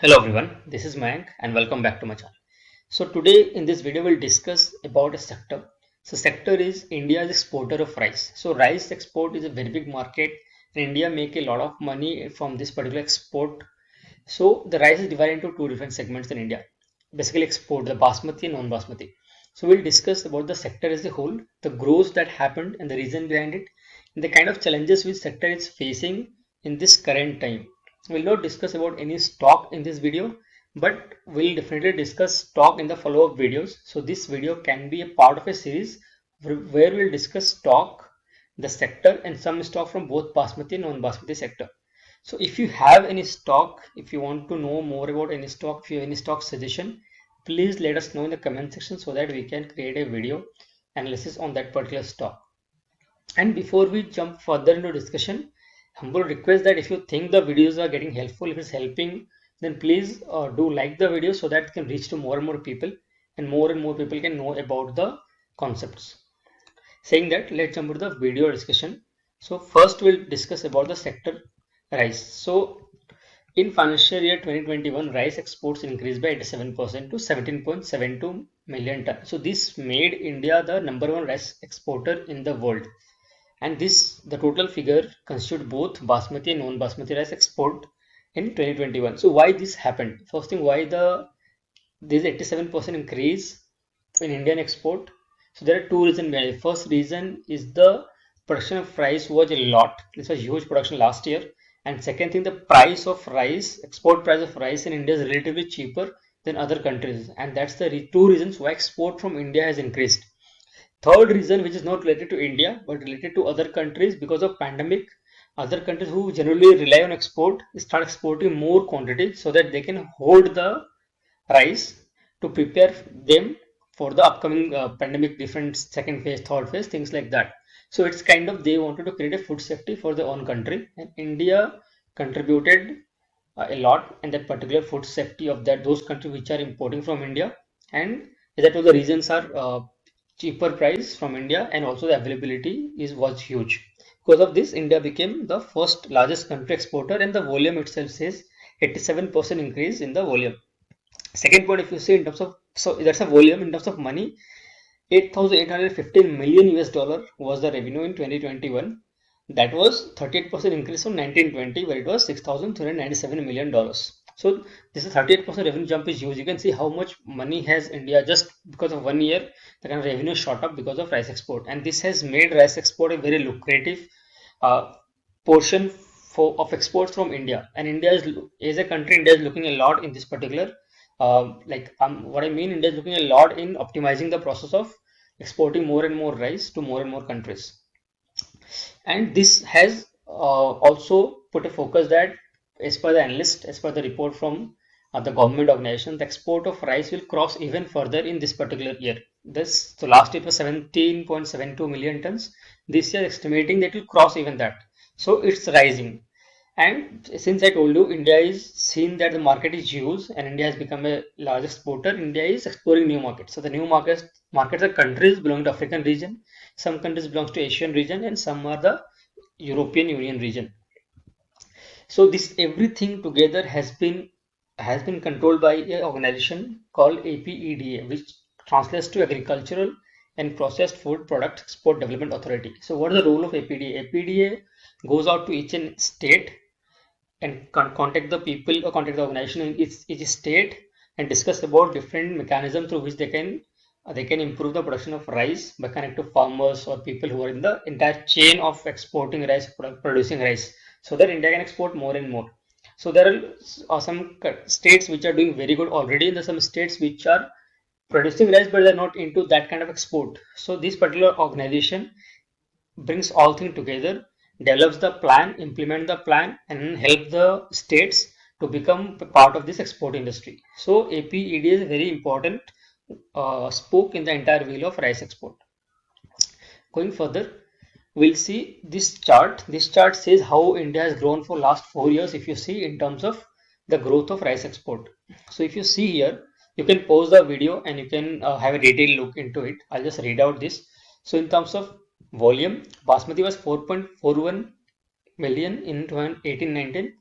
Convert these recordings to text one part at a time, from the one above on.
Hello everyone, this is Mayank and welcome back to my channel. So today in this video we'll discuss about a sector. So sector is India's exporter of rice. So rice export is a very big market and India make a lot of money from this particular export. So the rice is divided into two different segments in India. Basically export the basmati and non-basmati. So we'll discuss about the sector as a whole, the growth that happened and the reason behind it, and the kind of challenges which sector is facing in this current time. We'll not discuss about any stock in this video, but we'll definitely discuss stock in the follow-up videos. So this video can be a part of a series where we'll discuss stock, the sector, and some stock from both basmati and non-basmati sector. So if you have any stock, if you want to know more about any stock, if you have any stock suggestion, please let us know in the comment section so that we can create a video analysis on that particular stock. And before we jump further into discussion, humble request that if you think the videos are getting helpful, if it's helping, then please do like the video so that it can reach to more and more people can know about the concepts. Saying that, let's jump into the video discussion. So first we'll discuss about the sector rice. So in financial year 2021, rice exports increased by 87% to 17.72 million tons. So this made India the number one rice exporter in the world. And this, the total figure constitute both basmati and non-basmati rice export in 2021. So why this happened? First thing, why this 87% increase in Indian export? So there are two reasons behind it. First reason is the production of rice was a lot. This was huge production last year. And second thing, the price of rice, export price of rice in India is relatively cheaper than other countries. And that's the two reasons why export from India has increased. Third reason, which is not related to India but related to other countries, because of pandemic, other countries who generally rely on export start exporting more quantity so that they can hold the rice to prepare them for the upcoming pandemic, different second phase, third phase, things like that. So it's kind of they wanted to create a food safety for their own country, and India contributed a lot in that particular food safety of that those countries which are importing from India, and that was the reasons are cheaper price from India and also the availability is was huge. Because of this, India became the first largest country exporter, and the volume itself says 87% increase in the volume. Second point, if you see in terms of, so that's a volume in terms of money, 8,815 million US dollar was the revenue in 2021. That was 38% increase from 1920, where it was $6,397 million. So this is 38% revenue jump is huge. You can see how much money has India just because of 1 year. The kind of revenue shot up because of rice export, and this has made rice export a very lucrative uh, portion of exports from India. And India is, as a country, India is looking a lot in this particular. What I mean, India is looking a lot in optimizing the process of exporting more and more rice to more and more countries. And this has also put a focus that, as per the analyst, as per the report from the government organization, the export of rice will cross even further in this particular year. This, so last year it was 17.72 million tons. This year estimating that it will cross even that. So it's rising. And since I told you, India is seen that the market is huge and India has become a large exporter, India is exploring new markets. So the new markets are countries belonging to African region, some countries belongs to Asian region, and some are the European Union region. So this everything together has been controlled by an organization called APEDA, which translates to Agricultural and Processed Food Product Export Development Authority. So what is the role of APDA? APDA goes out to each and state and contact the people or contact the organization in each state and discuss about different mechanisms through which they can improve the production of rice by connecting to farmers or people who are in the entire chain of exporting rice, producing rice, so that India can export more and more. So there are some states which are doing very good already, and there are some states which are producing rice but they're not into that kind of export. So this particular organization brings all things together, develops the plan, implement the plan, and help the states to become part of this export industry. So APED is a very important spoke in the entire wheel of rice export. Going further, we'll see this chart. This chart says how India has grown for last 4 years. If you see in terms of the growth of rice export. So if you see here, you can pause the video and you can have a detailed look into it. I'll just read out this. So in terms of volume, Basmati was 4.41 million in 2018-19.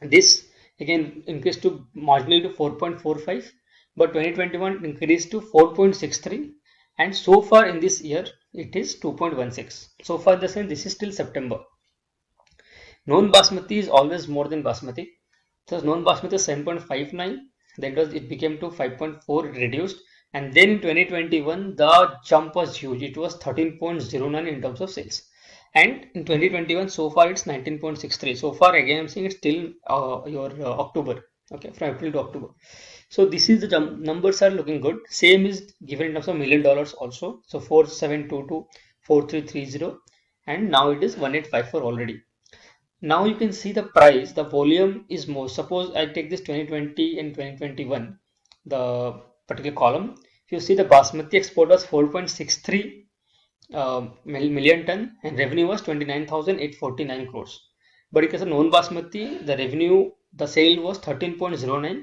This again increased to marginally to 4.45, but 2021 increased to 4.63, and so far in this year it is 2.16. So far the same, this is till September. Non-basmati is always more than basmati. So non-basmati is 7.59, then it became to 5.4, it reduced, and then in 2021 the jump was huge. It was 13.09 in terms of sales, and in 2021 so far it's 19.63. So far again I'm saying it's still your October, okay, from April to October. So this is the jump. Numbers are looking good. Same is given in terms of million dollars also. So 4722, 4330, and now it is 1854 already. Now you can see the price, the volume is more. Suppose I take this 2020 and 2021, the particular column. If you see, the basmati export was 4.63 million ton and revenue was 29,849 crores. But because of non-basmati, the revenue, the sale was 13.09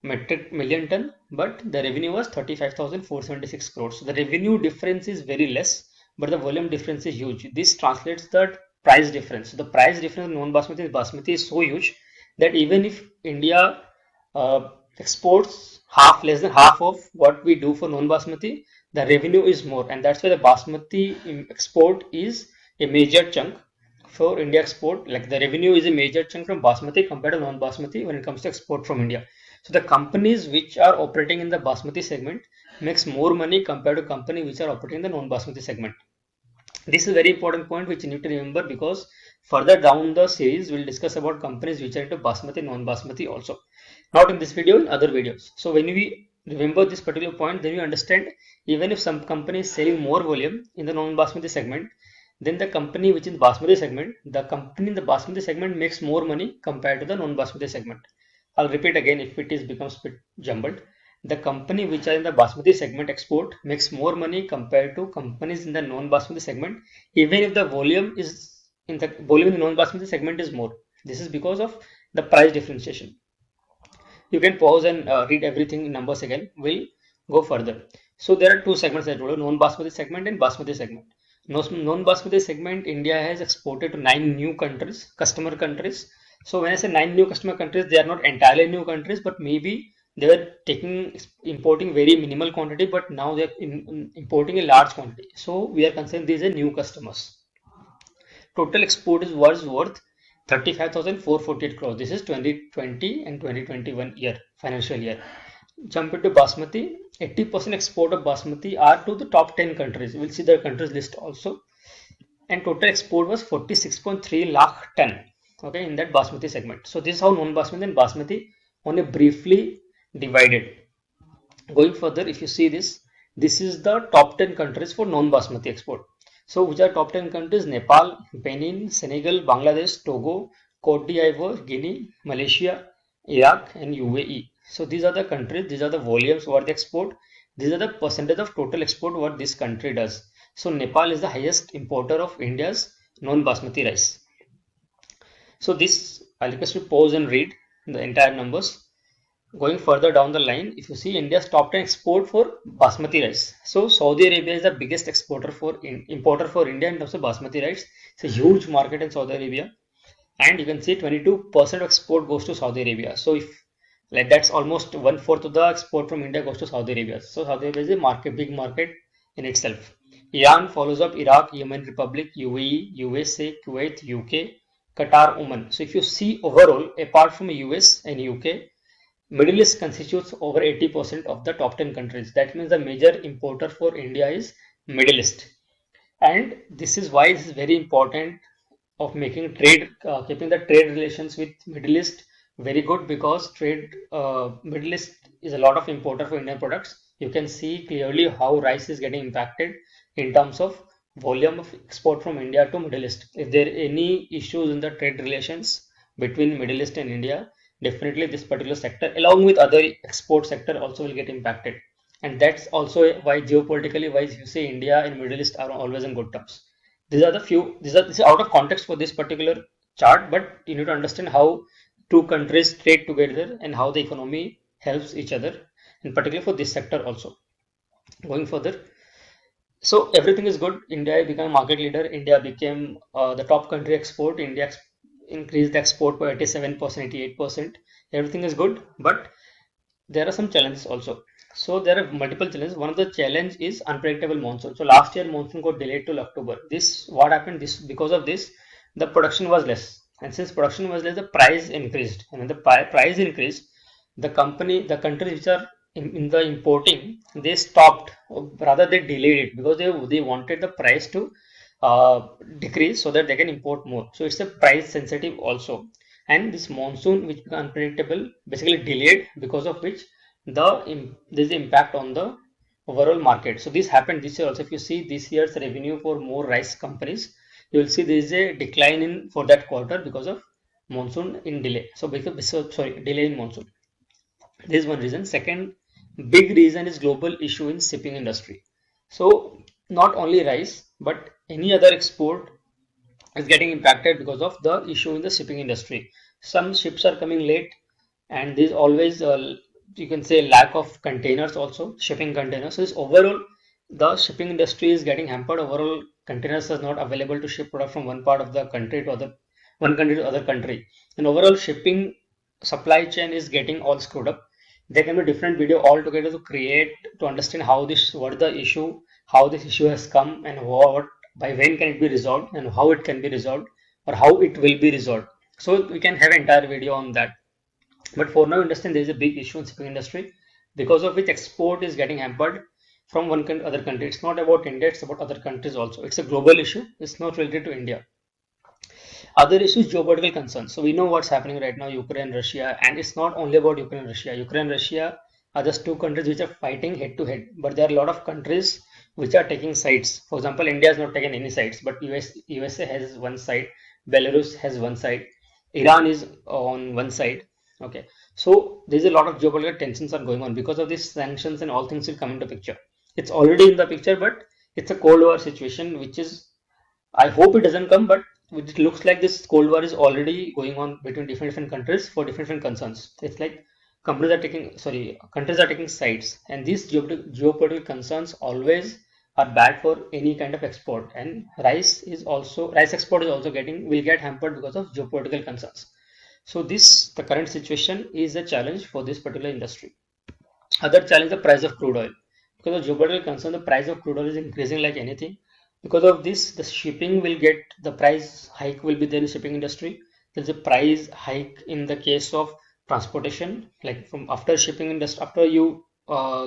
metric million ton, but the revenue was 35,476 crores. So the revenue difference is very less, but the volume difference is huge. This translates the price difference. So the price difference in non-basmati and basmati is so huge that even if India exports less than half of what we do for non-basmati, the revenue is more, and that's why the basmati export is a major chunk for India export. Like the revenue is a major chunk from basmati compared to non-basmati when it comes to export from India. So the companies which are operating in the basmati segment makes more money compared to company which are operating in the non-basmati segment. This is a very important point which you need to remember, because further down the series we'll discuss about companies which are into basmati, non-basmati also. Not in this video, in other videos. So when we remember this particular point, then you understand even if some company is selling more volume in the non-basmati segment, then the company which is in basmati segment, the company in the basmati segment makes more money compared to the non-basmati segment. I'll repeat again if it is becomes a bit jumbled. The company which are in the basmati segment export makes more money compared to companies in the non-basmati segment, even if the volume in the non-basmati segment is more. This is because of the price differentiation. You can pause and read everything in numbers again. We'll go further. So there are two segments I told you: non-basmati segment and basmati segment. Non-basmati segment, India has exported to 9 new countries, customer countries. So when I say 9 new customer countries, they are not entirely new countries, but maybe they were importing very minimal quantity, but now they are importing a large quantity. So we are considering these are new customers. Total export was worth 35,448 crores. This is 2020 and 2021 year, financial year. Jump into basmati. 80% export of basmati are to the top 10 countries. We'll see the countries list also. And total export was 46.3 lakh ton. Okay, in that basmati segment. So this is how non-basmati and basmati only briefly divided. Going further, if you see this is the top 10 countries for non-basmati export. So which are top 10 countries? Nepal, Benin, Senegal, Bangladesh, Togo, Cote d'Ivoire, Guinea, Malaysia, Iraq, and UAE. So these are the countries, these are the volumes what they export. These are the percentage of total export what this country does. So Nepal is the highest importer of India's non-basmati rice. So this, I'll request you pause and read the entire numbers. Going further down the line, if you see India's top 10 export for basmati rice. So Saudi Arabia is the biggest exporter for importer for India in terms of basmati rice. It's a huge market in Saudi Arabia, and you can see 22% of export goes to Saudi Arabia. So if like that's almost 1/4 of the export from India goes to Saudi Arabia. So Saudi Arabia is a big market in itself. Iran follows up Iraq, Yemen Republic, UAE, USA, Kuwait, UK, Qatar, Oman. So if you see overall, apart from US and UK, Middle East constitutes over 80% of the top 10 countries. That means the major importer for India is Middle East. And this is why it is very important of making trade, keeping the trade relations with Middle East very good, because Middle East is a lot of importer for Indian products. You can see clearly how rice is getting impacted in terms of volume of export from India to Middle East. If there are any issues in the trade relations between Middle East and India, definitely this particular sector along with other export sector also will get impacted. And that's also why geopolitically wise you say India and Middle East are always in good terms. These are the few, this is out of context for this particular chart, but you need to understand how two countries trade together and how the economy helps each other, and particularly for this sector also. Going further, so everything is good. India became market leader. India became the top country export. Increased the export by 87%, 88%. everything is good, but there are some challenges also. So there are multiple challenges. One of the challenge is unpredictable monsoon. So last year monsoon got delayed till October. This what happened? This because of this, the production was less, and since production was less, the price increased. And when the price increased, the countries which are in the importing, they stopped, or rather they delayed it because they wanted the price to decrease so that they can import more. So it's a price sensitive also. And this monsoon, which became unpredictable, basically delayed, because of which there's impact on the overall market. So this happened this year also. If you see this year's revenue for more rice companies, you will see there is a decline in for that quarter because of monsoon in delay. Sorry, delay in monsoon. This is one reason. Second big reason is global issue in shipping industry. So not only rice, but any other export is getting impacted because of the issue in the shipping industry. Some ships are coming late, and there's always you can say lack of containers also, shipping containers. So this overall, the shipping industry is getting hampered. Overall, containers are not available to ship product from one part of the country to one country to other country, and overall shipping supply chain is getting all screwed up. There can be different video altogether to create to understand how this, what is the issue, how this issue has come, and what by when can it be resolved, and how it can be resolved, or how it will be resolved. So we can have an entire video on that. But for now, understand there is a big issue in shipping industry because of which export is getting hampered from one other country. It's not about India, it's about other countries also. It's a global issue. It's not related to India. Other issues, geopolitical concerns. So we know what's happening right now, Ukraine, Russia, and it's not only about Ukraine, Russia. Ukraine, Russia are just two countries which are fighting head to head, but there are a lot of countries which are taking sides. For example, India has not taken any sides, but USA has one side, Belarus has one side, Iran is on one side. Okay, so there's a lot of geopolitical tensions are going on because of these sanctions, and all things will come into picture. It's already in the picture, but it's a Cold War situation, which is, I hope it doesn't come, but it looks like this Cold War is already going on between different countries for different concerns. It's like countries are taking sides, and these geopolitical concerns always are bad for any kind of export. And rice export is also will get hampered because of geopolitical concerns. So the current situation is a challenge for this particular industry. Other challenge, the price of crude oil. Because of geopolitical concern, the price of crude oil is increasing like anything. Because of this, the price hike will be there in the shipping industry. There's a price hike in the case of transportation, like from after shipping industry, after you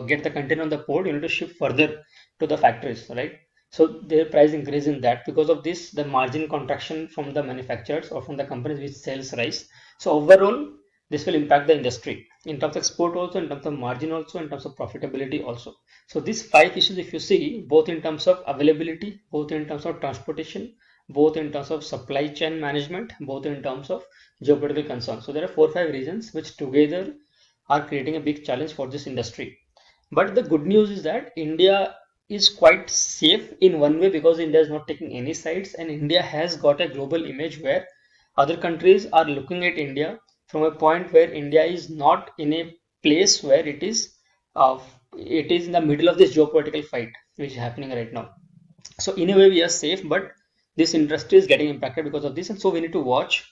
get the container on the port, you need to ship further to the factories, right? So their price increase in that. Because of this, the margin contraction from the manufacturers or from the companies which sells rice. So overall, this will impact the industry in terms of export also, in terms of margin also, in terms of profitability also. So these five issues, if you see, both in terms of availability, both in terms of transportation, both in terms of supply chain management, both in terms of geopolitical concerns. So there are 4 or 5 reasons which together are creating a big challenge for this industry. But the good news is that India is quite safe in one way, because India is not taking any sides, and India has got a global image where other countries are looking at India from a point where India is not in a place where uh, it is in the middle of this geopolitical fight which is happening right now. So in a way we are safe, but this industry is getting impacted because of this, and so we need to watch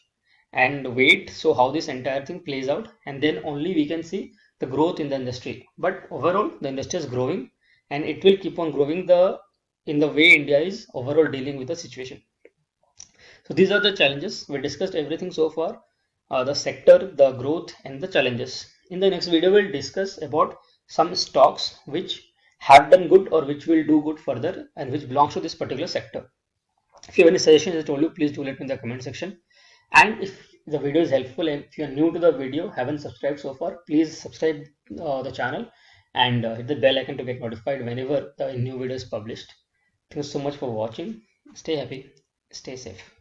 and wait so how this entire thing plays out, and then only we can see the growth in the industry. But overall the industry is growing, and it will keep on growing in the way India is overall dealing with the situation. So these are the challenges. We discussed everything so far, the sector, the growth, and the challenges. In the next video, we'll discuss about some stocks which have done good or which will do good further and which belongs to this particular sector. If you have any suggestions, as I told you, please do let me in the comment section. And if the video is helpful, and if you are new to the video, haven't subscribed so far, please subscribe the channel, and hit the bell icon to get notified whenever the new video is published. Thank you so much for watching. Stay happy, stay safe.